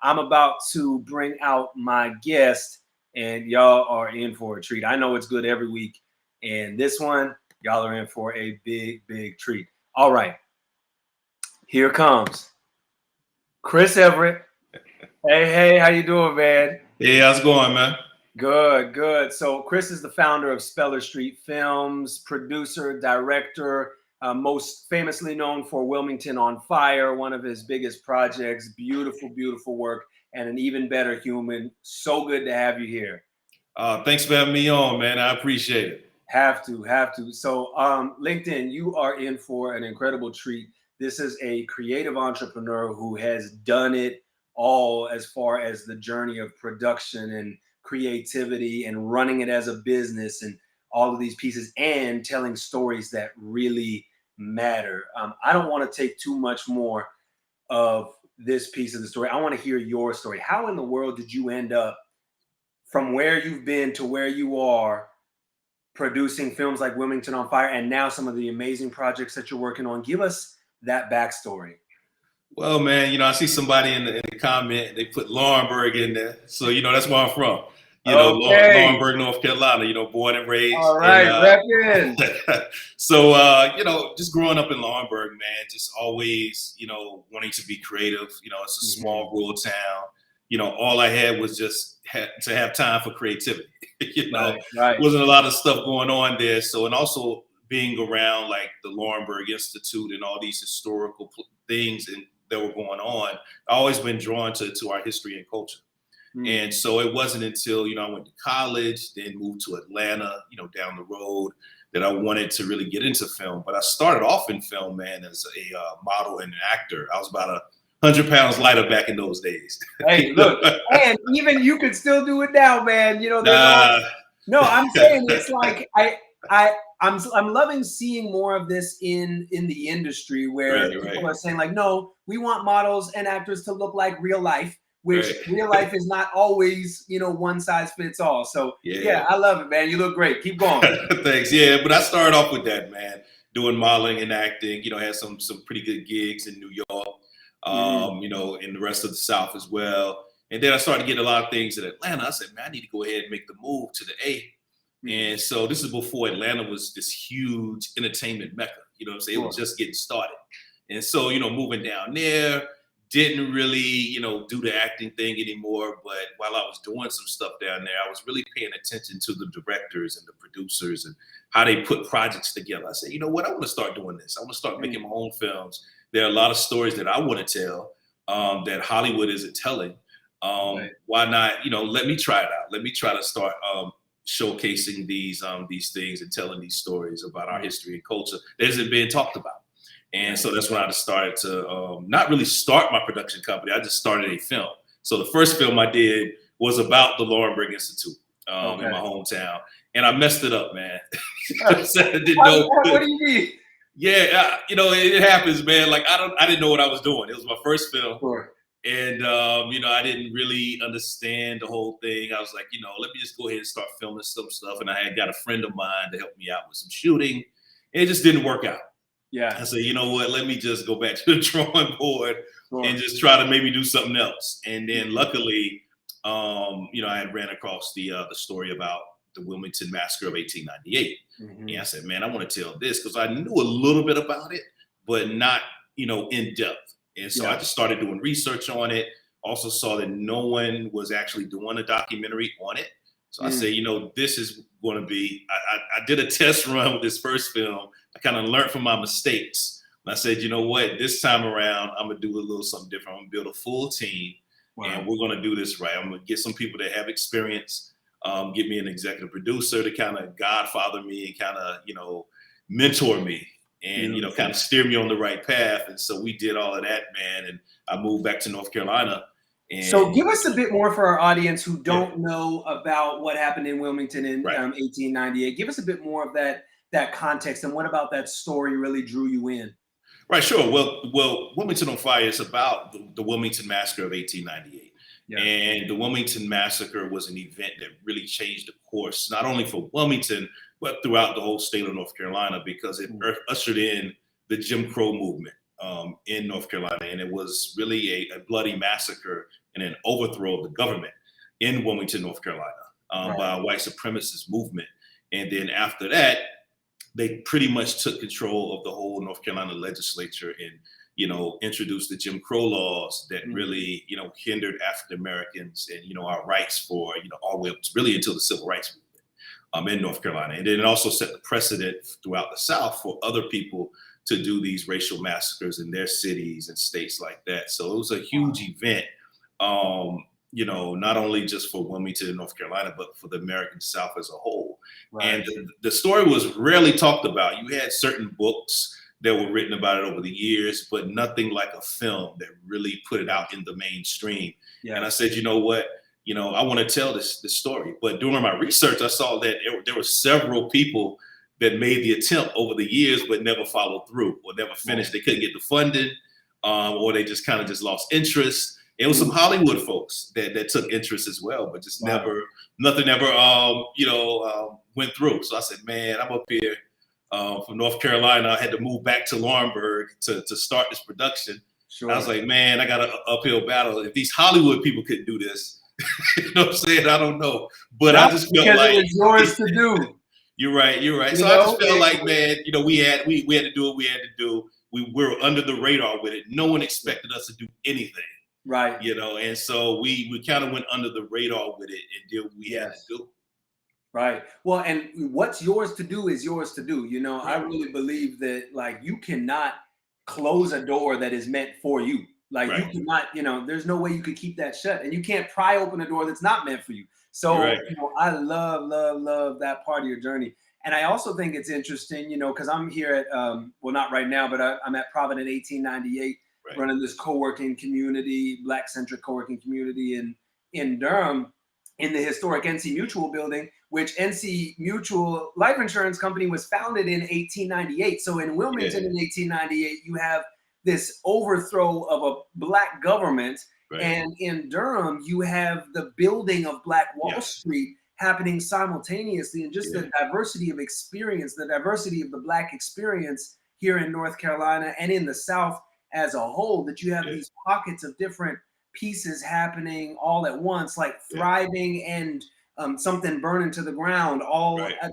I'm about to bring out my guest, and y'all are in for a treat. I know it's good every week, and this one, y'all are in for a big, big treat. All right, here comes Chris Everett. Hey, how you doing, man? Hey, how's it going, man? Good, good. So Chris is the founder of Speller Street Films, producer, director, most famously known for Wilmington on Fire, one of his biggest projects. Beautiful, beautiful work, and an even better human. So good to have you here. Thanks for having me on, man. I appreciate it. Have to. So LinkedIn, you are in for an incredible treat. This is a creative entrepreneur who has done it all as far as the journey of production and creativity and running it as a business and all of these pieces and telling stories that really matter. I don't want to take too much more of this piece of the story. I want to hear your story. How in the world did you end up from where you've been to where you are, producing films like Wilmington on Fire and now some of the amazing projects that you're working on? Give us that backstory. Well, man, I see somebody in the comment, they put Laurinburg in there. So, that's where I'm from. Okay. Laurinburg, North Carolina, born and raised. All right, rep in. So, just growing up in Laurinburg, man, just always, wanting to be creative. It's a small rural town. All I had was just to have time for creativity. Right. Wasn't a lot of stuff going on there. So, and also being around like the Laurinburg Institute and all these historical things that were going on, I've always been drawn to our history and culture. And so it wasn't until, I went to college, then moved to Atlanta, down the road, that I wanted to really get into film. But I started off in film, man, as a model and an actor. I was about 100 pounds lighter back in those days. Hey, look, and even you could still do it now, man. No, I'm saying it's like I'm loving seeing more of this in the industry where people are saying like, no, we want models and actors to look like real life, which real life is not always, one size fits all. So yeah, I love it, man. You look great. Keep going. Thanks. Yeah, but I started off with that, man, doing modeling and acting. Had some pretty good gigs in New York, in the rest of the South as well. And then I started to get a lot of things in Atlanta. I said, man, I need to go ahead and make the move to the A. And so this is before Atlanta was this huge entertainment mecca. It was just getting started. And so, moving down there, didn't really, do the acting thing anymore. But while I was doing some stuff down there, I was really paying attention to the directors and the producers and how they put projects together. I said, you know what, I want to start doing this. I want to start making my own films. There are a lot of stories that I want to tell that Hollywood isn't telling. Why not, let me try it out. Let me try to start showcasing these things and telling these stories about our history and culture that isn't being talked about. And so that's when I just started to not really start my production company. I just started a film. So the first film I did was about the Laurinburg Institute in my hometown. And I messed it up, man. What do you mean? Yeah, it happens, man. Like I didn't know what I was doing. It was my first film. Sure. And, I didn't really understand the whole thing. I was like, let me just go ahead and start filming some stuff. And I had got a friend of mine to help me out with some shooting. And it just didn't work out. Yeah. I said, you know what, let me just go back to the drawing board and just try to maybe do something else. And then luckily, I had ran across the story about the Wilmington Massacre of 1898. And I said, man, I want to tell this because I knew a little bit about it, but not, in depth. And so I just started doing research on it. Also saw that no one was actually doing a documentary on it. So I said, this is going to be, I did a test run with this first film. I kind of learned from my mistakes. And I said, you know what, this time around, I'm going to do a little something different. I'm going to build a full team and we're going to do this right. I'm going to get some people that have experience, get me an executive producer to kind of godfather me and kind of, mentor me. And, kind of steer me on the right path. And so we did all of that, man. And I moved back to North Carolina. And so give us a bit more for our audience who don't know about what happened in Wilmington in 1898. Give us a bit more of that context and what about that story really drew you in? Right, sure. Well, Wilmington on Fire is about the Wilmington Massacre of 1898. Yeah. And the Wilmington Massacre was an event that really changed the course, not only for Wilmington, but throughout the whole state of North Carolina, because it ushered in the Jim Crow movement in North Carolina. And it was really a bloody massacre and an overthrow of the government in Wilmington, North Carolina, by a white supremacist movement. And then after that, they pretty much took control of the whole North Carolina legislature and, introduced the Jim Crow laws that really, hindered African Americans and, our rights for, all the way up really until the civil rights movement in North Carolina. And then it also set the precedent throughout the South for other people to do these racial massacres in their cities and states like that. So it was a huge event, not only just for Wilmington and North Carolina, but for the American South as a whole. And the story was rarely talked about. You had certain books that were written about it over the years, but nothing like a film that really put it out in the mainstream. And I said, you know what? I want to tell this story. But during my research, I saw that there were several people that made the attempt over the years, but never followed through or never finished. They couldn't get the funding, or they just kind of lost interest. It was some Hollywood folks that took interest as well, but just nothing ever, went through. So I said, man, I'm up here from North Carolina. I had to move back to Laurinburg to start this production. Sure. I was like, man, I got an uphill battle. If these Hollywood people couldn't do this, you know what I'm saying? I don't know. But I just felt like it was yours to do. You're right. So I just felt like, man, we had to do what we had to do. We were under the radar with it. No one expected us to do anything. Right. And so we kind of went under the radar with it and did what we had to do. Right. Well, and what's yours to do is yours to do. I really believe that, like, you cannot close a door that is meant for you. Like, you cannot, there's no way you could keep that shut, and you can't pry open a door that's not meant for you. So, I love that part of your journey. And I also think it's interesting, because I'm here at, well, not right now, but I'm at Provident 1898, running this co-working community, Black-centric co-working community in Durham, in the historic NC Mutual building, which NC Mutual Life Insurance Company was founded in 1898. So in Wilmington in 1898, you have this overthrow of a Black government. And in Durham, you have the building of Black Wall Street happening simultaneously, and just the diversity of experience, the diversity of the Black experience here in North Carolina and in the South as a whole, that you have these pockets of different pieces happening all at once, like thriving and something burning to the ground all at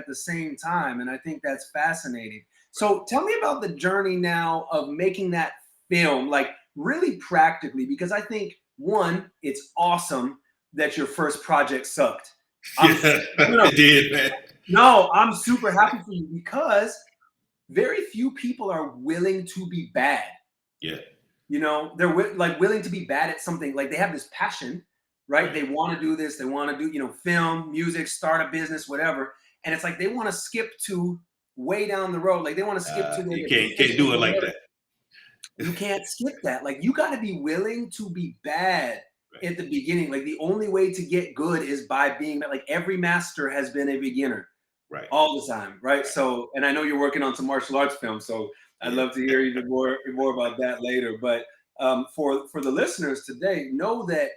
the same time. And I think that's fascinating. So tell me about the journey now of making that film, like really practically, because I think, one, it's awesome that your first project sucked. It did, man. No, I'm super happy for you, because very few people are willing to be bad. They're willing to be bad at something. Like, they have this passion, right? They want to do this. They want to do, film, music, start a business, whatever. And it's like they want to skip to way down the road. Like, they want to skip to where you can't do it like that. You can't skip that. Like, you got to be willing to be bad at the beginning. Like, the only way to get good is by being, like, every master has been a beginner all the time, right? So, and I know you're working on some martial arts films, so I'd love to hear even more about that later. But for the listeners today, know that,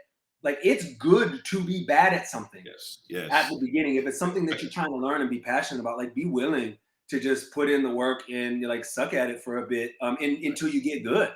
like, it's good to be bad at something at the beginning. If it's something that you're trying to learn and be passionate about, like, be willing to just put in the work and, like, suck at it for a bit until you get good,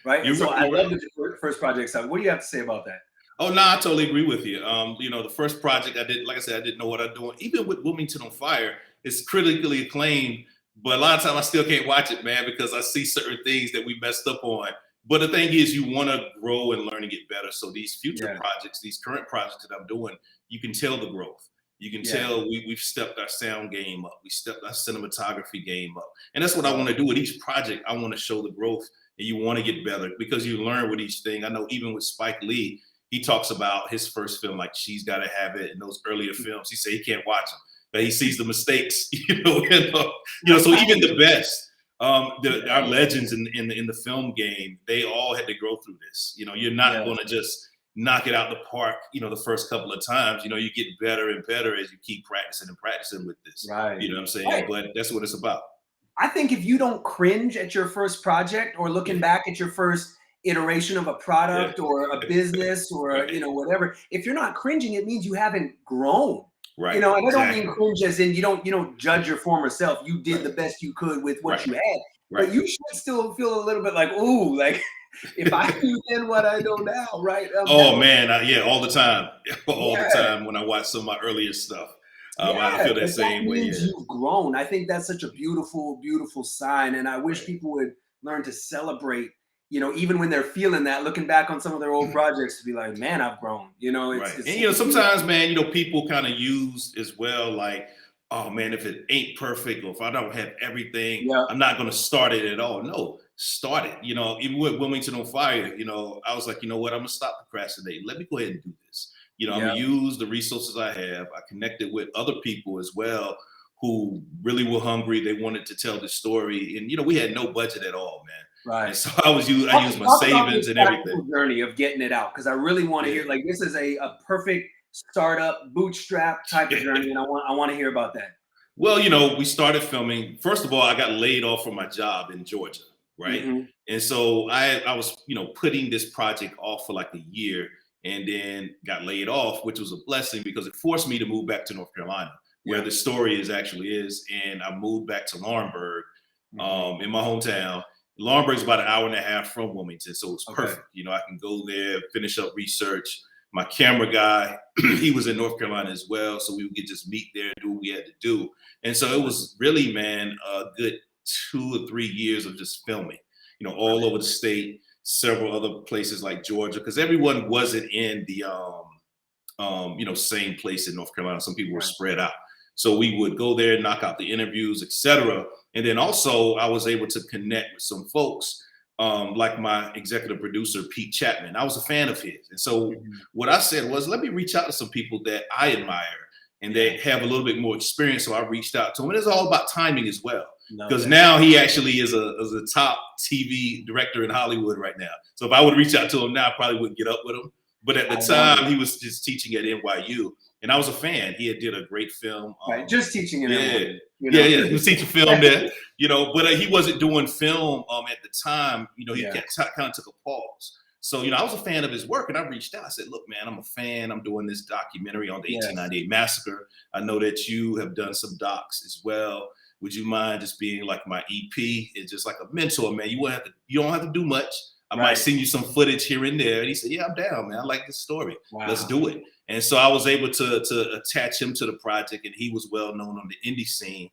right? So I love that your first project sucked. What do you have to say about that? Oh, no, I totally agree with you. The first project I did, like I said, I didn't know what I'm doing. Even with Wilmington on Fire, it's critically acclaimed, but a lot of times I still can't watch it, man, because I see certain things that we messed up on. But the thing is, you want to grow and learn and get better. So these future projects, these current projects that I'm doing, you can tell the growth. You can tell we've stepped our sound game up. We stepped our cinematography game up. And that's what I want to do with each project. I want to show the growth, and you want to get better because you learn with each thing. I know even with Spike Lee, he talks about his first film, like She's Gotta Have It, and those earlier films. He said he can't watch them, but he sees the mistakes, So even the best, our legends in the film game, they all had to go through this. You're not going to just knock it out the park, the first couple of times. You get better and better as you keep practicing and practicing with this. Right. You know what I'm saying? But that's what it's about. I think if you don't cringe at your first project, or looking back at your first iteration of a product or a business or whatever, if you're not cringing, it means you haven't grown. Right. And I don't mean cringe as in you don't judge your former self. You did the best you could with what you had. But you should still feel a little bit like, ooh, like if I knew then what I know now, right? Oh man, yeah, all the time, all the Yeah, time when I watch some of my earlier stuff, I yeah, feel that but that same way. means Yeah, you've grown. I think that's such a beautiful, beautiful sign, and I wish right. people would learn to celebrate. Even when they're feeling that, looking back on some of their old projects, to be like, man, I've grown. Right. It's And such a beautiful. sometimes, man, people kind of use as well, like, oh man, if it ain't perfect or if I don't have everything, Yeah, I'm not gonna start it at all. No, start it. Even with Wilmington on Fire, I was like, you know what, I'm gonna stop procrastinating. Let me go ahead and do this. I'm gonna yeah, use the resources I have. I connected with other people as well who really were hungry. They wanted to tell the story. And we had no budget at all, man. And right. so I used my Talk about this savings and everything. practical journey of getting it out, because I really want to hear. Like, this is a perfect startup bootstrap type of Yeah. journey, and I want to hear about that. Well, we started filming. First of all, I got laid off from my job in Georgia, right? Hmm. And so I was, putting this project off for like a year and then got laid off, which was a blessing because it forced me to move back to North Carolina, where Yeah. the story actually is. And I moved back to Laurinburg, Hmm. in my hometown. Laurinburg is about an hour and a half from Wilmington, so it's Okay. perfect. I can go there, finish up research. My camera guy, he was in North Carolina as well, so we could just meet there and do what we had to do. And so it was really, man, a good 2 or 3 years of just filming, all over the state, several other places like Georgia, because everyone wasn't in the same place in North Carolina. Some people were Right. spread out. So we would go there, knock out the interviews, etc. And then also I was able to connect with some folks, like my executive producer, Pete Chapman. I was a fan of his. And so Mhm. what I said was, let me reach out to some people that I admire and they have a little bit more experience. So I reached out to him. And it's all about timing as well. Love Because that. now he actually is a top TV director in Hollywood right now. So if I would reach out to him now, I probably wouldn't get up with him. But at the I love time, it. he was just teaching at NYU, and I was a fan. He had did a great film. Right, just teaching it in Yeah, one. yeah. He was teaching film there, but he wasn't doing film at the time. He Yeah. kind of took a pause. So I was a fan of his work, and I reached out. I said, "Look, man, I'm a fan. I'm doing this documentary on the Yes. 1898 massacre. I know that you have done some docs as well. Would you mind just being like my EP? It's just like a mentor, man. You don't have to do much. I might Right. send you some footage here and there." And he said, "Yeah, I'm down, man. I like this story. Let's Wow. do it." And so I was able to attach him to the project, and he was well known on the indie scene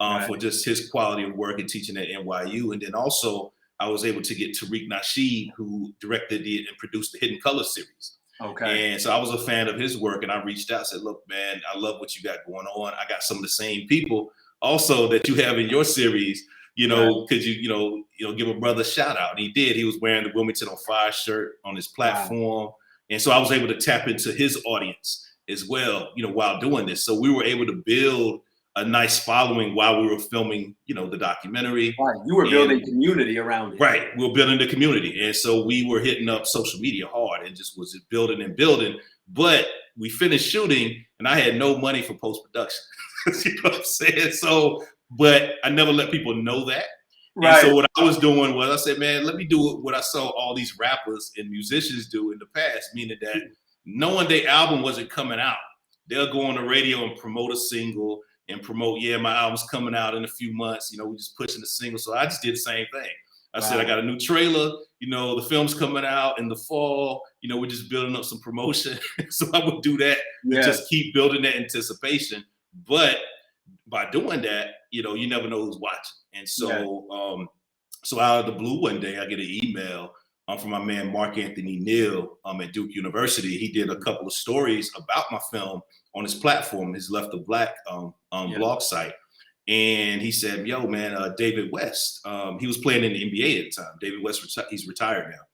Right. for just his quality of work and teaching at NYU. And then also I was able to get Tariq Nasheed, who directed and produced the Hidden Color series. Okay. And so I was a fan of his work, and I reached out and said, "Look, man, I love what you got going on. I got some of the same people also that you have in your series. Right. Could you give a brother a shout out?" And he did. He was wearing the Wilmington on Fire shirt on his platform. And so I was able to tap into his audience as well, while doing this. So we were able to build a nice following while we were filming, the documentary. Right. You were building community around it. Right. We were building the community. And so we were hitting up social media hard and just was building and building. But we finished shooting and I had no money for post-production. You know what I'm saying? So, but I never let people know that. Right. And so what I was doing was I said, man, let me do what I saw all these rappers and musicians do in the past, meaning that knowing their album wasn't coming out, they'll go on the radio and promote a single and promote, yeah, my album's coming out in a few months. We're just pushing the single. So I just did the same thing. I said, I got a new trailer. The film's coming out in the fall. We're just building up some promotion. So I would do that to just keep building that anticipation. But by doing that, you never know who's watching. And so, so out of the blue one day, I get an email from my man Mark Anthony Neal at Duke University. He did a couple of stories about my film on his platform, his Left of Black blog site. And he said, "Yo, man, David West, he was playing in the NBA at the time. David West, he's retired now.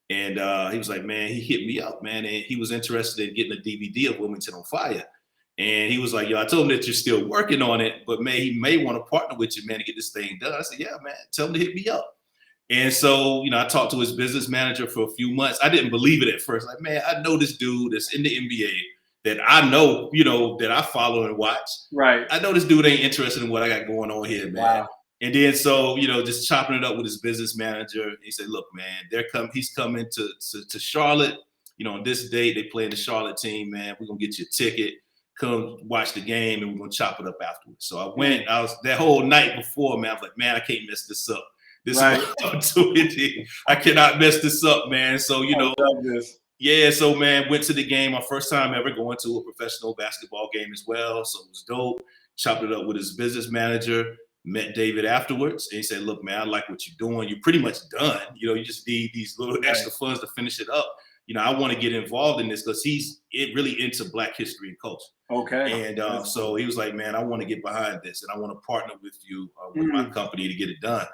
And he was like, man, he hit me up, man, and he was interested in getting a DVD of Wilmington on Fire. And he was like, yo, I told him that you're still working on it, but man, he may want to partner with you, man, to get this thing done." I said, "Yeah, man, tell him to hit me up." And so, I talked to his business manager for a few months. I didn't believe it at first. Like, man, I know this dude that's in the NBA that I know, that I follow and watch. Right. I know this dude ain't interested in what I got going on here, man. Wow. And then so, just chopping it up with his business manager. He said, "Look, man, he's coming to Charlotte, on this date. They play in the Charlotte team, man. We're gonna get you a ticket. Come watch the game and we're gonna chop it up afterwards." So I went, that whole night before, man, I was like, man, I can't mess this up. This is my opportunity. I cannot mess this up, man. So, you know, I love this. Yeah, so man, went to the game. My first time ever going to a professional basketball game as well. So it was dope. Chopped it up with his business manager. Met David afterwards, and he said, "Look, man, I like what you're doing. You're pretty much done. You know, you just need these little extra funds to finish it up. You know, I want to get involved in this because he's really into Black history and culture. Okay. And so he was like, man, I want to get behind this, and I want to partner with you with my company to get it done.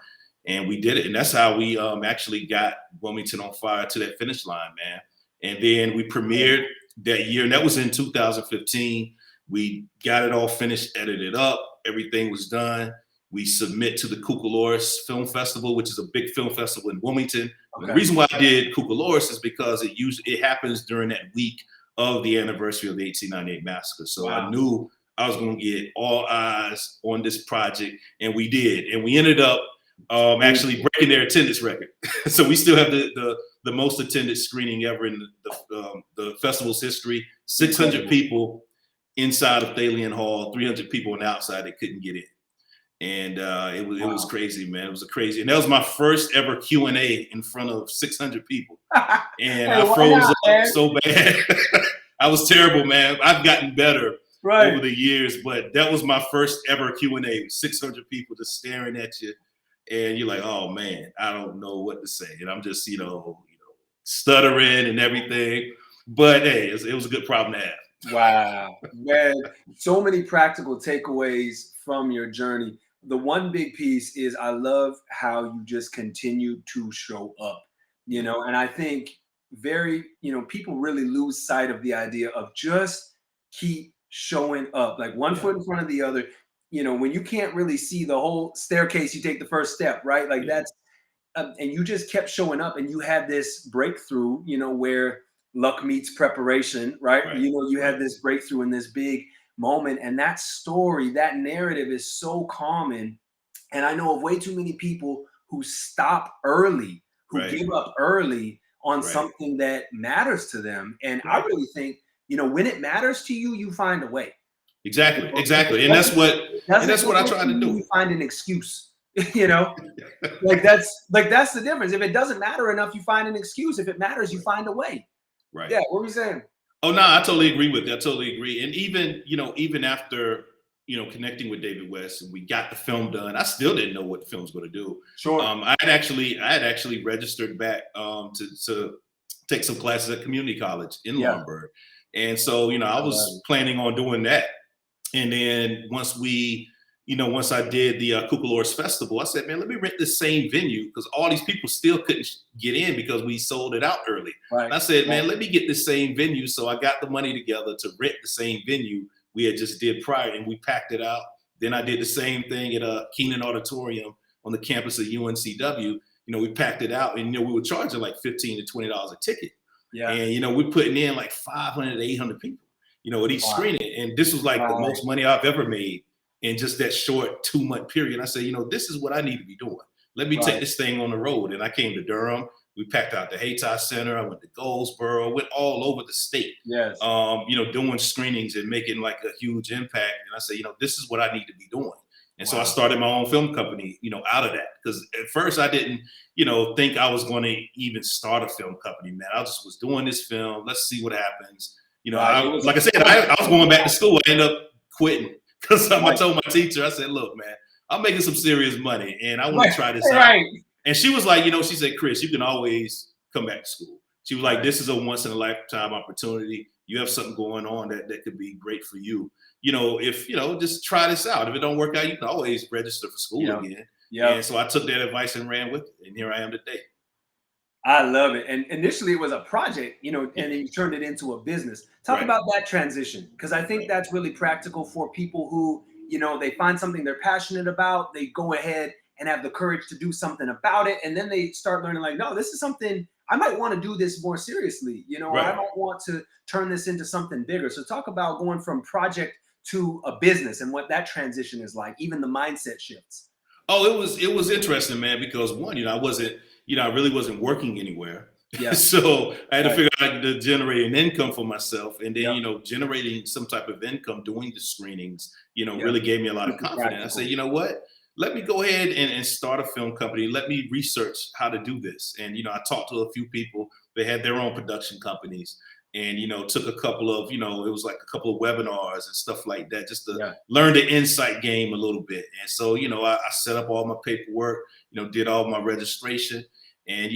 And we did it, and that's how we actually got Wilmington on Fire to that finish line, man. And then we premiered that year, and that was in 2015. We got it all finished, edited up, everything was done. We submit to the Cucaloris Film Festival, which is a big film festival in Wilmington. Okay. The reason why I did Cucaloris is because it happens during that week of the anniversary of the 1898 massacre. So I knew I was going to get all eyes on this project, and we did. And we ended up actually breaking their attendance record. So we still have the most attended screening ever in the festival's history. 600 people inside of Thalian Hall, 300 people on the outside that couldn't get in. And it was crazy, man. It was crazy. And that was my first ever Q&A in front of 600 people. And I froze up so bad. I was terrible, man. I've gotten better over the years, but that was my first ever Q&A with 600 people just staring at you. And you're like, oh, man, I don't know what to say. And I'm just, stuttering and everything. But, hey, it was a good problem to have. Wow, man. So many practical takeaways from your journey. The one big piece is I love how you just continue to show up, and I think people really lose sight of the idea of just keep showing up, like one foot in front of the other. When you can't really see the whole staircase, you take the first step, right? Like that's, and you just kept showing up, and you had this breakthrough, where luck meets preparation, right? You had this breakthrough in this big moment, and that story, that narrative is so common. And I know of way too many people who stop early, who give up early on something that matters to them. And I really think, when it matters to you, you find a way. Exactly. And that's what I try to do. You find an excuse. Like that's the difference. If it doesn't matter enough, you find an excuse. If it matters, you find a way. Right. Yeah. What were you saying? Oh, no, I totally agree with you. I totally agree. And even after, connecting with David West and we got the film done, I still didn't know what the film was going to do. Sure. I had actually registered back to take some classes at community college in Laurinburg. And so, I was planning on doing that. And then once I did the Cucaloris Festival, I said, man, let me rent the same venue because all these people still couldn't get in because we sold it out early. Right. And I said, man, let me get the same venue. So I got the money together to rent the same venue we had just did prior, and we packed it out. Then I did the same thing at Keenan Auditorium on the campus of UNCW. We packed it out, and we were charging like $15 to $20 a ticket. Yeah. And we're putting in like 500 to 800 people, at each screening. And this was like the most money I've ever made in just that short 2-month period. I said, this is what I need to be doing. Let me take this thing on the road. And I came to Durham. We packed out the Hayti Center. I went to Goldsboro, went all over the state, doing screenings and making like a huge impact. And I said, this is what I need to be doing. And so I started my own film company, out of that. Because at first I didn't, think I was going to even start a film company, man. I just was doing this film. Let's see what happens. I was going back to school. I ended up quitting because I told my teacher, I said, look, man, I'm making some serious money and I want to try this out. And she was like, she said, Chris, you can always come back to school. She was like, this is a once in a lifetime opportunity. You have something going on that could be great for you. If, just try this out. If it don't work out, you can always register for school again. Yeah. And so I took that advice and ran with it. And here I am today. I love it. And initially it was a project, and then you turned it into a business. Talk about that transition, because I think that's really practical for people who, they find something they're passionate about. They go ahead and have the courage to do something about it. And then they start learning like, no, this is something I might want to do this more seriously, or I might want to turn this into something bigger. So talk about going from project to a business and what that transition is like, even the mindset shifts. Oh, it was interesting, man, because one, I really wasn't working anywhere. Yeah. So I had to figure out how to generate an income for myself. And then, generating some type of income doing the screenings, really gave me a lot of confidence. I said, you know what? let me go ahead and start a film company. Let me research how to do this. And, I talked to a few people. They had their own production companies, and, took a couple of, it was like a couple of webinars and stuff like that, just to learn the insight game a little bit. And so, I set up all my paperwork, did all my registration, and,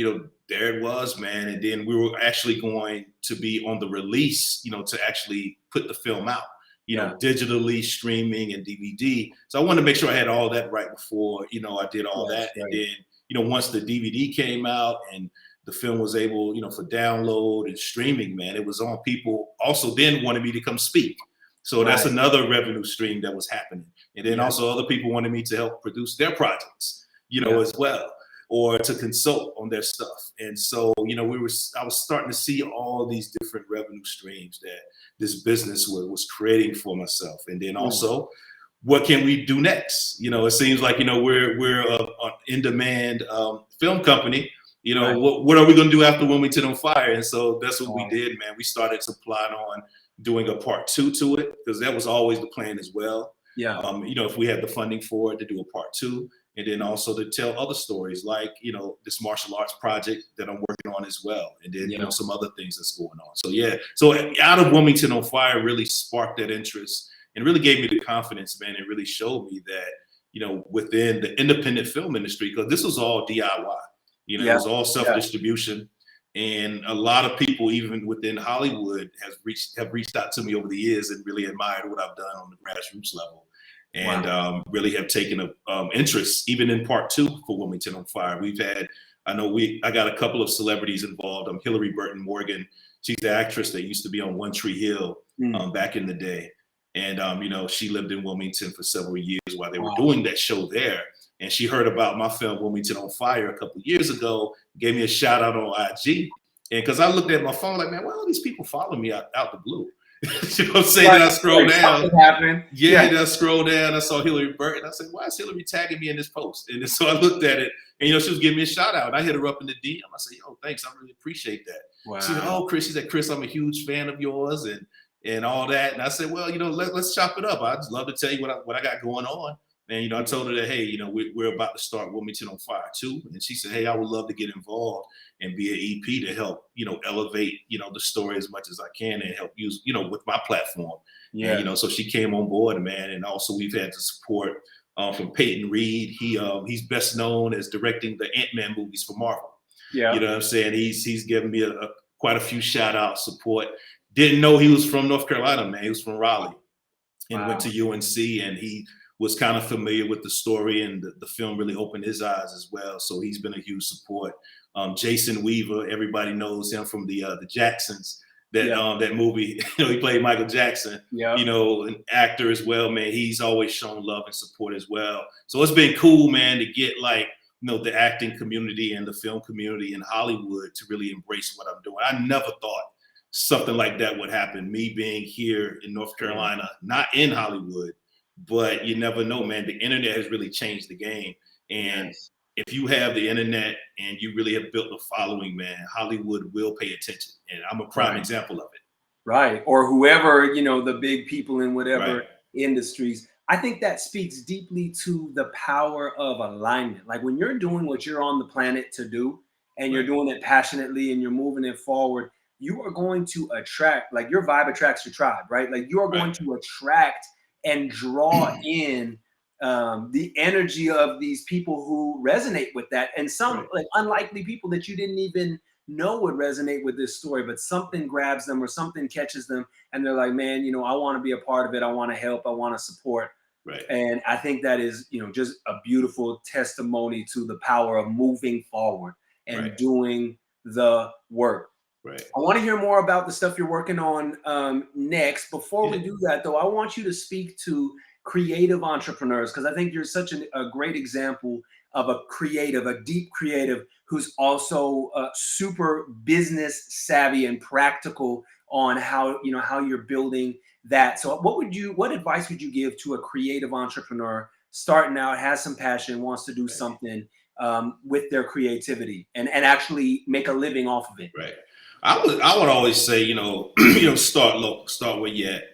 there it was, man. And then we were actually going to be on the release, to actually put the film out, digitally, streaming, and DVD. So I wanted to make sure I had all that right before, I did all that. Right. And then, once the DVD came out and the film was able, for download and streaming, man, it was on. People also then wanted me to come speak. So that's another revenue stream that was happening. And then also other people wanted me to help produce their projects, as well, or to consult on their stuff. And so, I was starting to see all these different revenue streams that this business was creating for myself. And then also, what can we do next? It seems like, we're an in-demand film company. What are we going to do after Wilmington on Fire? And so that's what we did, man. We started to plot on doing a part 2 to it, because that was always the plan as well. Yeah. If we had the funding for it, to do a part 2. And then also to tell other stories, like, this martial arts project that I'm working on as well. And then, some other things that's going on. So, so out of Wilmington on Fire really sparked that interest and really gave me the confidence, man. It really showed me that, within the independent film industry, because this was all DIY, it was all self-distribution. And a lot of people, even within Hollywood, have reached out to me over the years and really admired what I've done on the grassroots level. And really have taken a interest even in part 2 for Wilmington on Fire. I got a couple of celebrities involved. Hillary Burton Morgan. She's the actress that used to be on One Tree Hill back in the day. And, she lived in Wilmington for several years while they were doing that show there. And she heard about my film, Wilmington on Fire, a couple of years ago, gave me a shout out on IG. And because I looked at my phone like, man, why all these people follow me out the blue? You know what I'm saying? Then I scroll down. Then I scroll down. I saw Hillary Burton. I said, why is Hillary tagging me in this post? And so I looked at it, and she was giving me a shout out. I hit her up in the DM. I said, yo, thanks. I really appreciate that. Wow. She said, oh, Chris. She said, Chris, I'm a huge fan of yours and all that. And I said, well, let's chop it up. I'd just love to tell you what I got going on. And, I told her that, hey, we're about to start Wilmington on Fire too. And she said, hey, I would love to get involved and be an EP to help, elevate, the story as much as I can and help use, with my platform. Yeah. And, so she came on board, man. And also we've had the support from Peyton Reed. He's best known as directing the Ant-Man movies for Marvel. Yeah. You know what I'm saying? He's given me quite a few shout out support. Didn't know he was from North Carolina, man. He was from Raleigh and went to UNC, and he was kind of familiar with the story, and the film really opened his eyes as well. So he's been a huge support. Jason Weaver, everybody knows him from the Jacksons. That movie, he played Michael Jackson. Yeah. An actor as well, man. He's always shown love and support as well. So it's been cool, man, to get the acting community and the film community in Hollywood to really embrace what I'm doing. I never thought something like that would happen. Me being here in North Carolina, not in Hollywood. But you never know, man. The internet has really changed the game. And if you have the internet and you really have built a following, man, Hollywood will pay attention. And I'm a prime example of it. Right. Or whoever, the big people in whatever industries. I think that speaks deeply to the power of alignment. Like when you're doing what you're on the planet to do and you're doing it passionately and you're moving it forward, you are going to attract, like your vibe attracts your tribe, right? Like you are going to attract and draw in the energy of these people who resonate with that, and some like unlikely people that you didn't even know would resonate with this story, but something grabs them or something catches them, and they're like, man, I want to be a part of it. I want to help. I want to support. Right. And I think that is, just a beautiful testimony to the power of moving forward and doing the work. Right. I want to hear more about the stuff you're working on next. Before we do that, though, I want you to speak to creative entrepreneurs, because I think you're such a great example of a creative, a deep creative who's also super business savvy and practical on how you're building that. So what advice would you give to a creative entrepreneur starting out, has some passion, wants to do something with their creativity and actually make a living off of it? Right. I would always say, start local, start where you're at.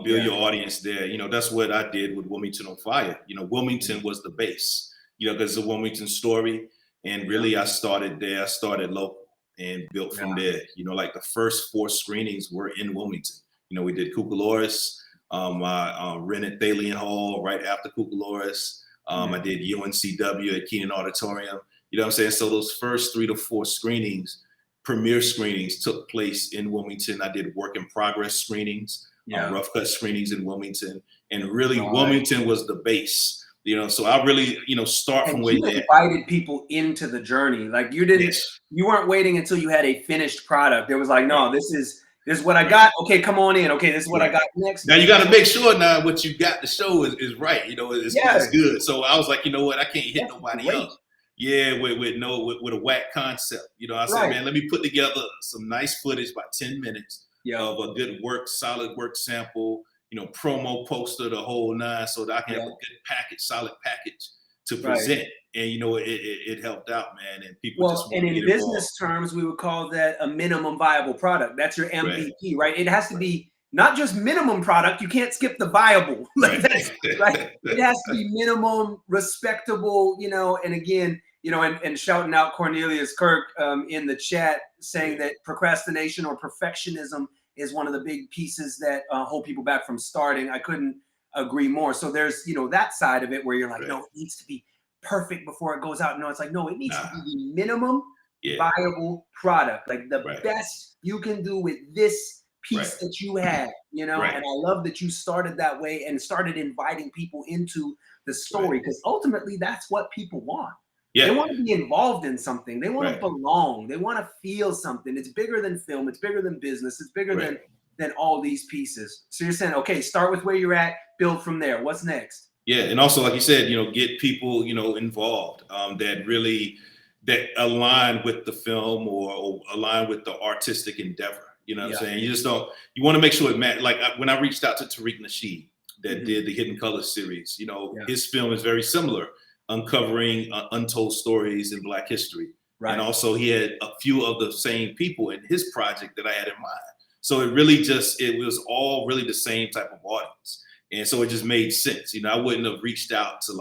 build your audience there. That's what I did with Wilmington on Fire. Wilmington was the base, because it's a Wilmington story. And really, I started there. I started local and built from there. Like the first 4 screenings were in Wilmington. We did Cucaloris. I rented Thalian Hall right after Cucaloris. I did UNCW at Keenan Auditorium. You know what I'm saying? So those first 3 to 4 screenings, premiere screenings, took place in Wilmington. I did work in progress screenings, rough cut screenings in Wilmington. And really, Wilmington was the base. So I really, start from where you invited people into the journey. Like you didn't, you weren't waiting until you had a finished product. It was like, no, this is what I got. Okay, come on in. Okay, this is what I got next. Now you got to make sure now what you got to show is right. It's good. So I was like, you know what? I can't hit nobody up. Yeah, with a whack concept. I said, man, let me put together some nice footage, about 10 minutes of a good solid work sample. Promo poster, the whole 9, so that I can have a good package, solid package to present. And it helped out, man. And people just want to get in business terms, we would call that a minimum viable product. That's your MVP, right? It has to be not just minimum product. You can't skip the viable. That's, right? It has to be minimum, respectable. And again, and shouting out Cornelius Kirk in the chat saying that procrastination or perfectionism is one of the big pieces that hold people back from starting. I couldn't agree more. So there's, that side of it where you're like, no, it needs to be perfect before it goes out. No, it's like, no, it needs to be the minimum viable product, like the best you can do with this piece that you have, And I love that you started that way and started inviting people into the story, because ultimately that's what people want. They want to be involved in something. They want to belong. They want to feel something. It's bigger than film. It's bigger than business. It's bigger than all these pieces. So you're saying, okay, start with where you're at, build from there. What's next? Yeah, and also, like you said, get people, involved that align with the film or align with the artistic endeavor. You know what I'm saying? You want to make sure it matters. Like when I reached out to Tariq Nasheed that did the Hidden Colors series, his film is very similar, uncovering untold stories in Black history. And also he had a few of the same people in his project that I had in mind. So it was all really the same type of audience. And so it just made sense. I wouldn't have reached out to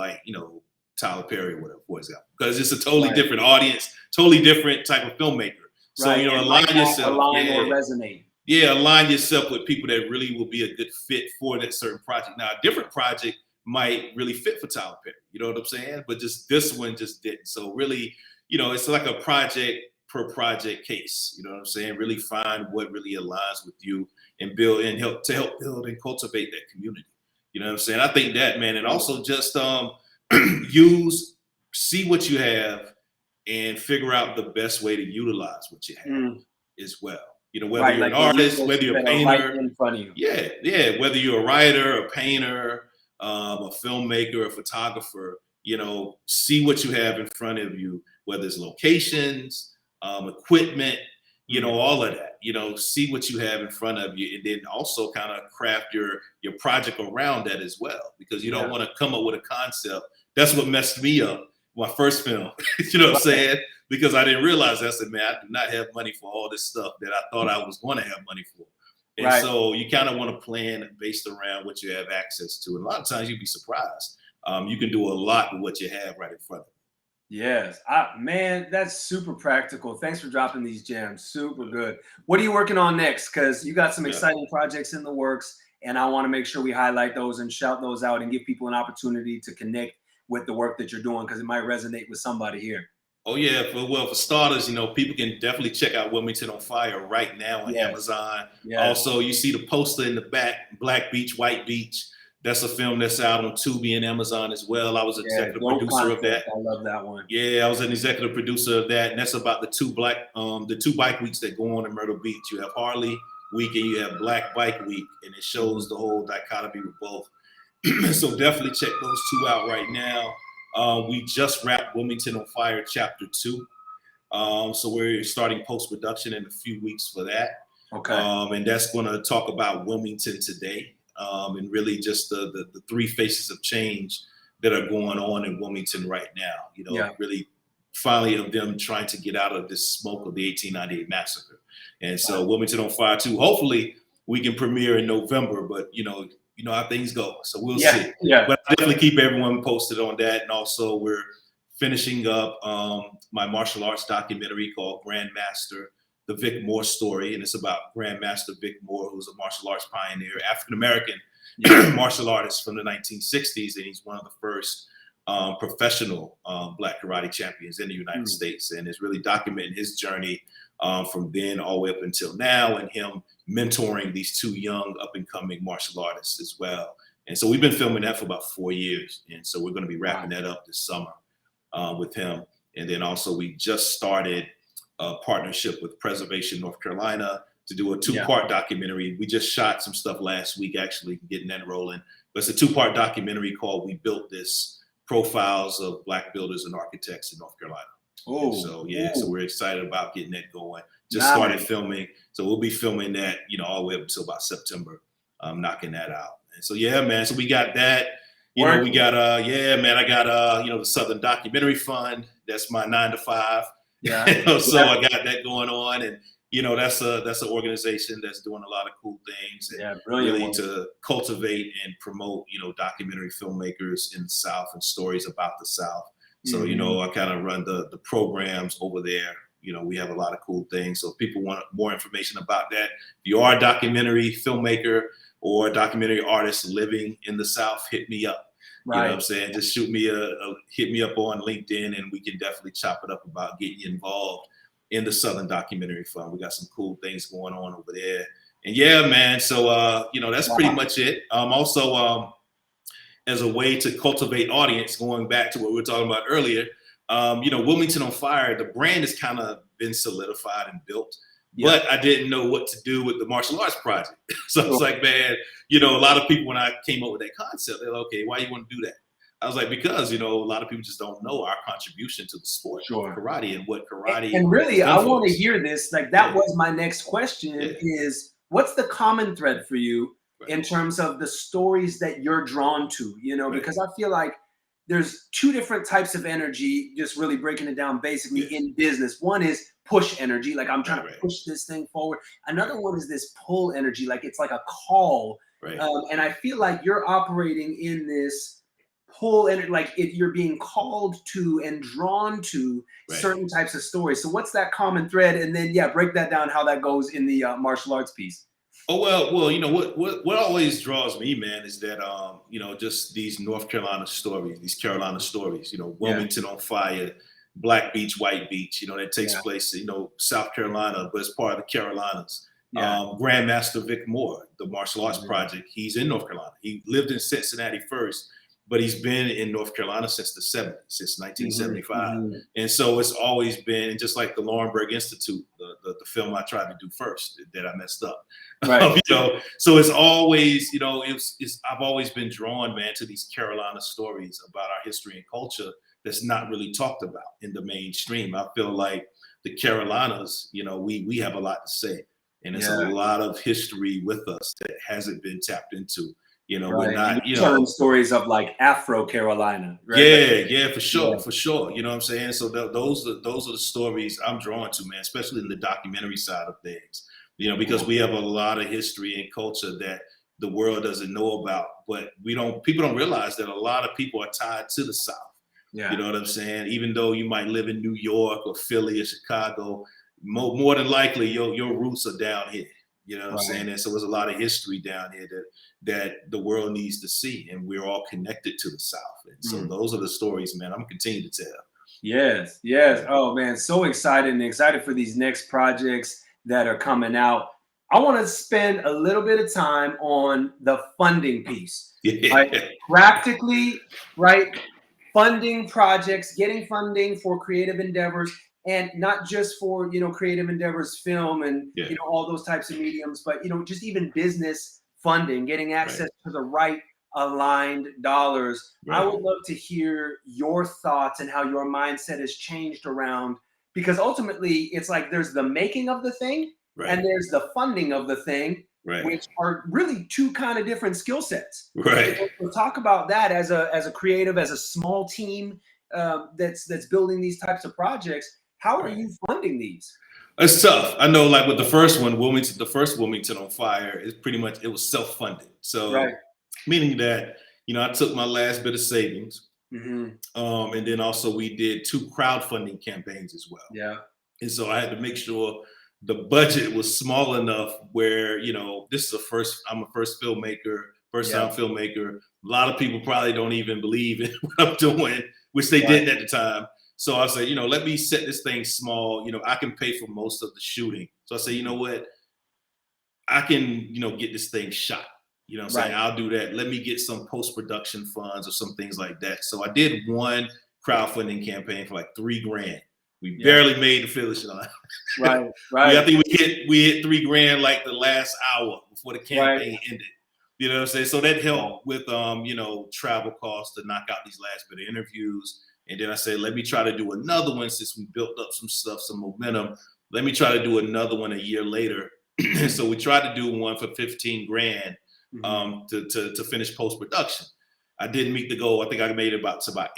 Tyler Perry or whatever, for example, because it's a totally different audience, totally different type of filmmaker. So, align yourself. Align or resonate. Yeah, align yourself with people that really will be a good fit for that certain project. Now, a different project might really fit for Tyler Perry. You know what I'm saying? But just this one just didn't. So really, it's like a project per project case. You know what I'm saying? Really find what really aligns with you and build and help build and cultivate that community. You know what I'm saying? I think that, man, and also just see what you have and figure out the best way to utilize what you have as well. Whether you're an artist, whether you're a painter, in front of you. Whether you're a writer, a painter, a filmmaker, a photographer, see what you have in front of you, whether it's locations, equipment, all of that, see what you have in front of you, and then also kind of craft your project around that as well, because you don't want to come up with a concept. That's what messed me up, my first film, you know what I'm saying? Because I didn't realize that. I said, man, I do not have money for all this stuff that I thought I was going to have money for. And so you kind of want to plan based around what you have access to. And a lot of times you'd be surprised. You can do a lot with what you have right in front of you. Yes, man, that's super practical. Thanks for dropping these gems. Super good. What are you working on next? Because you got some exciting projects in the works, and I want to make sure we highlight those and shout those out and give people an opportunity to connect with the work that you're doing, because it might resonate with somebody here. Oh yeah, for starters, people can definitely check out Wilmington on Fire right now on Amazon. Also, you see the poster in the back, Black Beach, White Beach. That's a film that's out on Tubi and Amazon as well. I was executive producer of that. I love that one. Yeah, I was an executive producer of that, and that's about the two bike weeks that go on in Myrtle Beach. You have Harley Week and you have Black Bike Week, and it shows the whole dichotomy with both. So definitely check those two out right now. We just wrapped Wilmington on Fire Chapter 2. So we're starting post-production in a few weeks for that. Okay. And that's going to talk about Wilmington today, and really just the three faces of change that are going on in Wilmington right now. Really finally of them trying to get out of this smoke of the 1898 massacre. And so Wilmington on Fire 2, hopefully we can premiere in November, but you know how things go. So we'll Yeah, see. yeah. But I definitely keep everyone posted on that. And also we're finishing up my martial arts documentary called Grandmaster, the Vic Moore story. And it's about Grandmaster Vic Moore, who's a martial arts pioneer, African-American martial artist from the 1960s. And he's one of the first professional Black karate champions in the United States. And it's really documenting his journey from then all the way up until now, and him mentoring these two young up-and-coming martial artists as well. And so we've been filming that for about 4 years. And so we're going to be wrapping that up this summer with him. And then also we just started a partnership with Preservation North Carolina to do a 2-part documentary. We just shot some stuff last week, actually getting that rolling. But it's a 2-part documentary called We Built This: Profiles of Black Builders and Architects in North Carolina. Oh, so so we're excited about getting that going. Just started filming, so we'll be filming that, all the way up until about September, knocking that out. And so man, so we got that. We got I got the Southern Documentary Fund. That's my 9 to 5. So I got that going on, and that's an organization that's doing a lot of cool things, and really to cultivate and promote documentary filmmakers in the South and stories about the South. So, I kind of run the programs over there. We have a lot of cool things. So if people want more information about that, if you are a documentary filmmaker or a documentary artist living in the South, hit me up. You know what I'm saying? Just shoot me hit me up on LinkedIn, and we can definitely chop it up about getting you involved in the Southern Documentary Fund. We got some cool things going on over there. And man, so, that's pretty much it. Also, as a way to cultivate audience, going back to what we were talking about earlier, Wilmington on Fire, the brand has kind of been solidified and built, but I didn't know what to do with the martial arts project. So I was like, man, a lot of people, when I came up with that concept, they're like, okay, why you want to do that? I was like, because, a lot of people just don't know our contribution to the sport of karate and what karate. And really, I want to hear this. Like, that was my next question is, what's the common thread for you in terms of the stories that you're drawn to, because I feel like there's 2 different types of energy, just really breaking it down basically in business. One is push energy, like I'm trying to push this thing forward. Another one is this pull energy, like it's like a call. And I feel like you're operating in this pull energy, like if you're being called to and drawn to certain types of stories. So what's that common thread? And then, break that down, how that goes in the martial arts piece. Oh, well, what always draws me, man, is that, just these North Carolina stories, these Carolina stories, Wilmington on Fire, Black Beach, White Beach, that takes place, South Carolina, but it's part of the Carolinas. Grandmaster Vic Moore, the martial arts project, he's in North Carolina. He lived in Cincinnati first, but he's been in North Carolina since the 70s, since 1975. And so it's always been, just like the Laurinburg Institute, the film I tried to do first that I messed up. So it's always, I've always been drawn, man, to these Carolina stories about our history and culture that's not really talked about in the mainstream. I feel like the Carolinas, we have a lot to say, and there's a lot of history with us that hasn't been tapped into. We're not, telling stories of like Afro Carolina, right? Yeah, for sure. You know what I'm saying? So those are the stories I'm drawn to, man, especially in the documentary side of things. Because we have a lot of history and culture that the world doesn't know about, but people don't realize that a lot of people are tied to the South. You know what I'm saying? Even though you might live in New York or Philly or Chicago, more than likely your roots are down here. You know what I'm saying? And so there's a lot of history down here that the world needs to see, and we're all connected to the South. And so those are the stories, man, I'm gonna continue to tell. Yes. Oh man, so excited for these next projects that are coming out. I want to spend a little bit of time on the funding piece. Practically, funding projects, getting funding for creative endeavors, and not just for creative endeavors, film and all those types of mediums, but just even business funding, getting access to the right aligned dollars. I would love to hear your thoughts and how your mindset has changed around, because ultimately it's like there's the making of the thing and there's the funding of the thing, which are really 2 kind of different skill sets. We'll talk about that as a creative, as a small team that's building these types of projects. How are you funding these? It's tough. I know, like with the first one, Wilmington, the first Wilmington on Fire, is pretty much it was self-funded. So Right. meaning that I took my last bit of savings, Mm-hmm. and then also we did 2 crowdfunding campaigns as well. Yeah. And so I had to make sure the budget was small enough where this is I'm a first filmmaker, first time filmmaker. A lot of people probably don't even believe in what I'm doing, which they didn't at the time. So I said, let me set this thing small. I can pay for most of the shooting. So I said, you know what? I can, get this thing shot. You know what I'm saying? I'll do that. Let me get some post-production funds or some things like that. So I did one crowdfunding campaign for like $3,000. We barely made the finish line. Right. I think we hit $3,000 like the last hour before the campaign ended. You know what I'm saying? So that helped with travel costs to knock out these last bit of interviews. And then I said, let me try to do another one since we built up some stuff, some momentum. Let me try to do another one a year later. So we tried to do one for $15,000 to finish post-production. I didn't meet the goal. I think I made it about $8,000.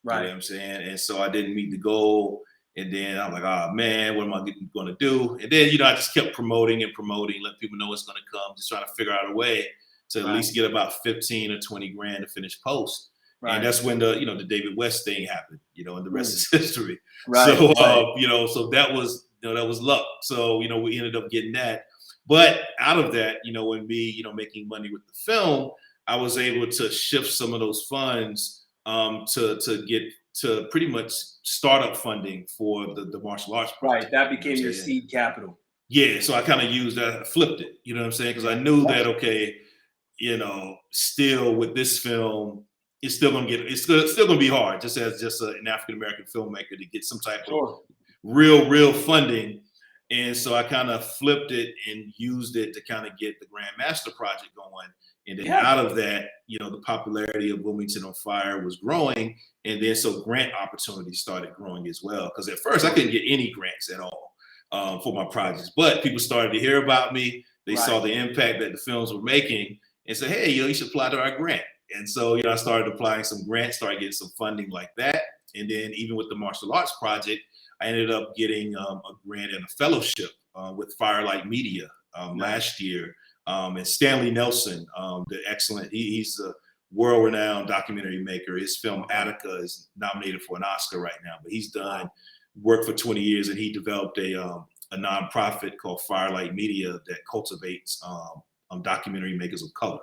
Right. You know what I'm saying? And so I didn't meet the goal. And then I'm like, oh man, what am I going to do? And then, I just kept promoting, let people know it's going to come, just trying to figure out a way to at least get about 15 or 20 grand to finish post. Right. And that's when the David West thing happened, and the rest is history. Right. So, so that was, that was luck. So, we ended up getting that. But out of that, when me, making money with the film, I was able to shift some of those funds to get to pretty much startup funding for the martial arts project. Right, that became your seed capital. Yeah, so I kind of used that, I flipped it, you know what I'm saying? Because I knew that, okay, still with this film, it's still gonna be hard, just as an African-American filmmaker, to get some type of real funding. And so I kind of flipped it and used it to kind of get the Grandmaster project going. And then out of that, the popularity of Wilmington on Fire was growing. And then so grant opportunities started growing as well. Because at first I couldn't get any grants at all for my projects. But people started to hear about me. They saw the impact that the films were making and said, hey, you should apply to our grant. And so, I started applying some grants, started getting some funding like that. And then even with the martial arts project, I ended up getting a grant and a fellowship with Firelight Media last year. And Stanley Nelson, the excellent, he's a world-renowned documentary maker. His film Attica is nominated for an Oscar right now, but he's done work for 20 years, and he developed a nonprofit called Firelight Media that cultivates documentary makers of color.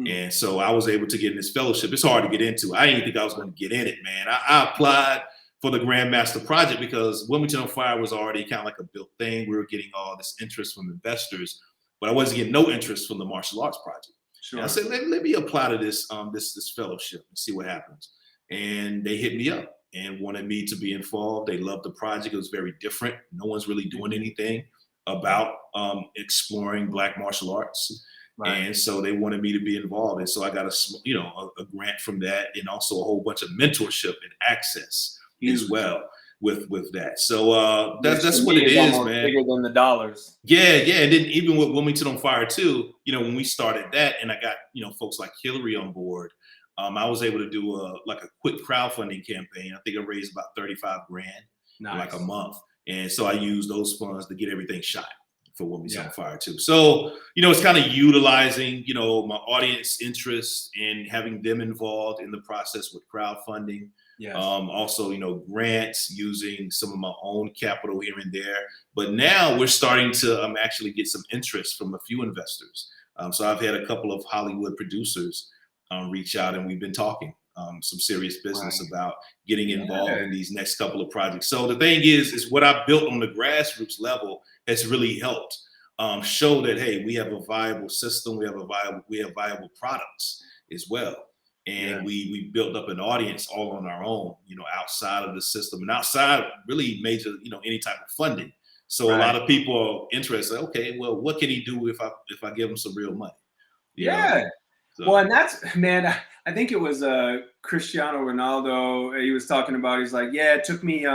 And so I was able to get in this fellowship. It's hard to get into. I didn't think I was going to get in it, man. I applied for the Grandmaster project because Wilmington on Fire was already kind of like a built thing. We were getting all this interest from investors, but I wasn't getting no interest from the martial arts project. Sure. I said, let me apply to this this fellowship and see what happens. And they hit me up and wanted me to be involved. They loved the project. It was very different. No one's really doing anything about exploring Black martial arts. Right. And so they wanted me to be involved. And so I got a grant from that, and also a whole bunch of mentorship and access as well with that. So that's what it is, man. Bigger than the dollars. Yeah. And then even with Wilmington on Fire too, when we started that, and I got folks like Hillary on board, I was able to do a quick crowdfunding campaign. I think I raised about 35 grand in like a month, and so I used those funds to get everything shot for Wilmington on Fire too. So it's kind of utilizing my audience interest and having them involved in the process with crowdfunding. Yes. Also, grants, using some of my own capital here and there. But now we're starting to actually get some interest from a few investors. So I've had a couple of Hollywood producers reach out, and we've been talking some serious business about getting involved in these next couple of projects. So the thing is what I built on the grassroots level has really helped show that, hey, we have a viable system, we have viable products as well. And we built up an audience all on our own, outside of the system and outside really major, any type of funding. So a lot of people are interested. Okay, well, what can he do if I give him some real money? You know? So. Well, and that's, man, I think it was Cristiano Ronaldo. He was talking about, he's like, it took me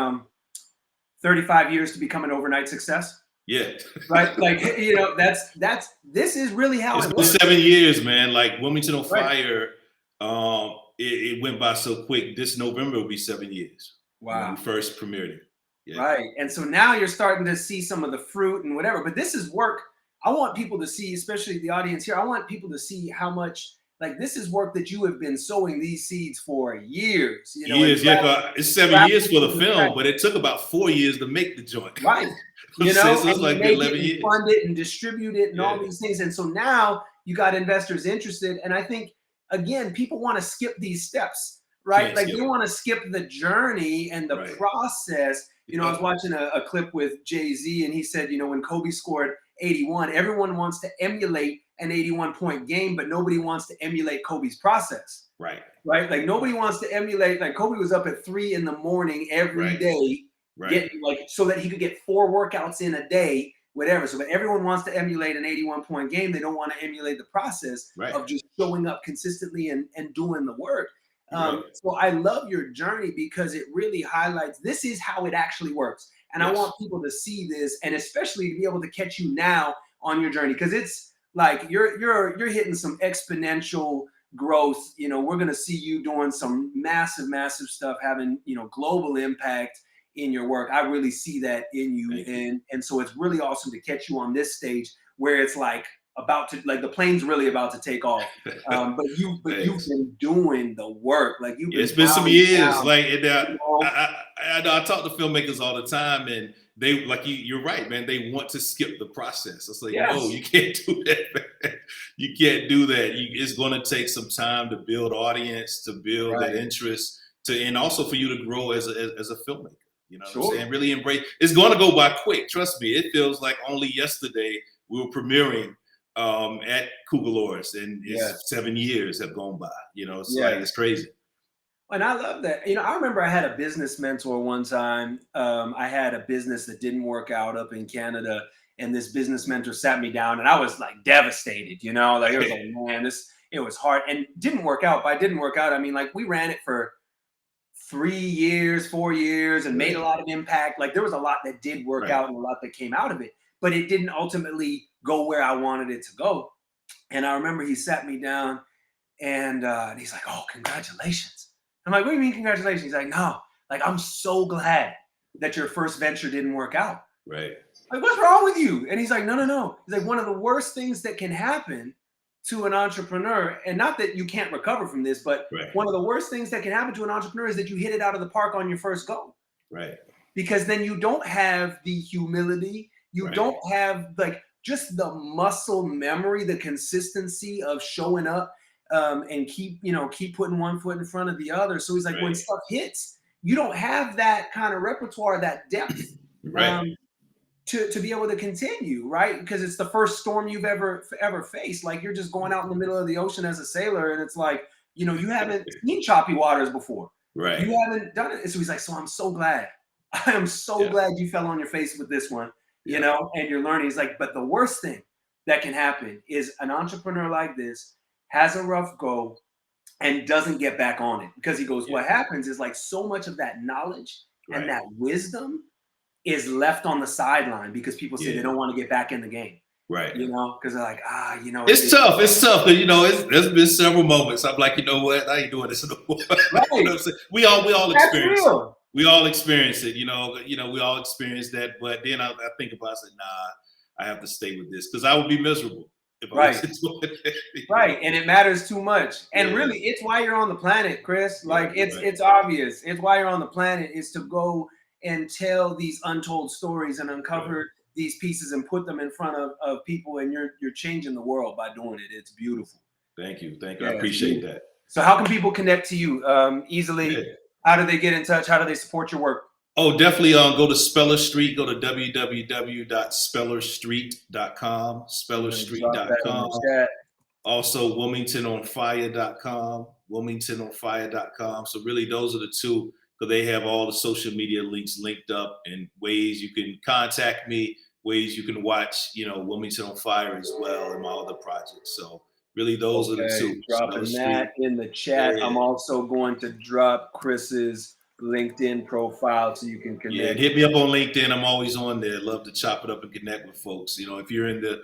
35 years to become an overnight success. Yeah. Right. Like, this is really how it's been 7 years, man. Like Wilmington on Fire. It went by so quick. This November will be 7 years. Wow. When we first premiered it. Yeah. Right. And so now you're starting to see some of the fruit and whatever. But this is work. I want people to see, especially the audience here, I want people to see how much, like, this is work that you have been sowing these seeds for years. You know, Years, yeah. 'Cause it's 7 years for the film, but it took about 4 years to make the joint. Right. So You know, it's and you like make 11 it and years. fund it and distribute it and all Yeah. these things. And so now you got investors interested. And I think, again, people want to skip these steps, right? Can't Like skip they it. want to skip the journey and the Right. process. You know, I was watching a clip with Jay-Z, and he said, you know, when Kobe scored 81, everyone wants to emulate an 81-point game, but nobody wants to emulate Kobe's process. Right. Right? Like nobody wants to emulate, like Kobe was up at 3 in the morning every day, getting like so that he could get 4 workouts in a day, whatever. So but everyone wants to emulate an 81-point game. They don't want to emulate the process of just showing up consistently and doing the work. So I love your journey because it really highlights this is how it actually works. And I want people to see this, and especially to be able to catch you now on your journey, because it's like you're hitting some exponential growth. You know, we're gonna see you doing some massive stuff, having, you know, global impact in your work. I really see that in you. And so it's really awesome to catch you on this stage where it's like about to, like the plane's really about to take off. But you've been doing the work. Like you've been it's been some years. down, Like I talk to filmmakers all the time, and they like you're right, man. They want to skip the process. It's like, no, you can't do that, man. You can't do that. It's going to take some time to build audience, to build that interest, and also for you to grow as a filmmaker. You know what I'm saying? Really embrace. It's going to go by quick. Trust me. It feels like only yesterday we were premiering at Kugelors, and 7 years have gone by. You know, it's like it's crazy. And I love that. You know, I remember I had a business mentor one time. I had a business that didn't work out up in Canada, and this business mentor sat me down, and I was like devastated. You know, like it was like, man, it was hard, and didn't work out. By didn't work out, I mean like we ran it for 3 years, 4 years, and made a lot of impact. Like there was a lot that did work out and a lot that came out of it, but it didn't ultimately go where I wanted it to go. And I remember he sat me down, and he's like, "Oh, congratulations." I'm like, "What do you mean congratulations?" He's like, "No, like I'm so glad that your first venture didn't work out." Right. Like, what's wrong with you? And he's like, no. He's like, one of the worst things that can happen to an entrepreneur, and not that you can't recover from this, but one of the worst things that can happen to an entrepreneur is that you hit it out of the park on your first go. Right. Because then you don't have the humility, you don't have like just the muscle memory, the consistency of showing up and keep putting one foot in front of the other. So he's like, when stuff hits, you don't have that kind of repertoire, that depth. To be able to continue, right? Because it's the first storm you've ever faced. Like you're just going out in the middle of the ocean as a sailor, and it's like, you know, you haven't seen choppy waters before. Right. You haven't done it. So he's like, so I'm so glad. I am so glad you fell on your face with this one, you know, and you're learning. He's like, but the worst thing that can happen is an entrepreneur like this has a rough go and doesn't get back on it. Because he goes, what happens is like so much of that knowledge and that wisdom is left on the sideline because people say they don't want to get back in the game. Right. You know, because they're like, you know. It's tough. It's tough. You know, there's been several moments. I'm like, you know what? I ain't doing this no more. Right. You know what I'm saying? We all experience it. We all experience it. You know, we all experience that. But then I think about it, I said, nah, I have to stay with this because I would be miserable if I wasn't doing it. Right. And it matters too much. And really, it's why you're on the planet, Chris. Like it's obvious. It's why you're on the planet is to go and tell these untold stories and uncover these pieces and put them in front of people, and you're changing the world by doing it. It's beautiful. Thank you. I appreciate that. So how can people connect to you easily? How do they get in touch? How do they support your work? Oh, definitely go to Speller Street. Go to www.spellerstreet.com, spellerstreet.com. Also wilmingtononfire.com, wilmingtononfire.com. So really those are the two, because they have all the social media links linked up and ways you can contact me, ways you can watch, you know, Wilmington on Fire as well and my other projects. So really those are the two. Dropping that in the chat. I'm also going to drop Chris's LinkedIn profile so you can connect. Yeah, hit me up on LinkedIn. I'm always on there. Love to chop it up and connect with folks. You know, if you're in the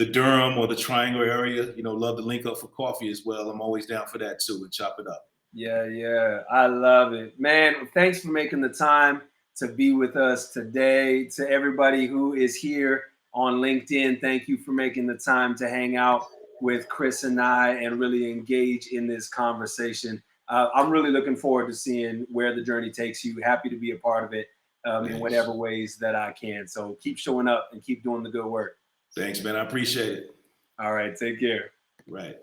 Durham or the Triangle area, you know, love to link up for coffee as well. I'm always down for that too and chop it up. Yeah. I love it. Man, thanks for making the time to be with us today. To everybody who is here on LinkedIn, thank you for making the time to hang out with Chris and I and really engage in this conversation. I'm really looking forward to seeing where the journey takes you. Happy to be a part of it in whatever ways that I can. So keep showing up and keep doing the good work. Thanks, man. I appreciate it. All right. Take care. Right.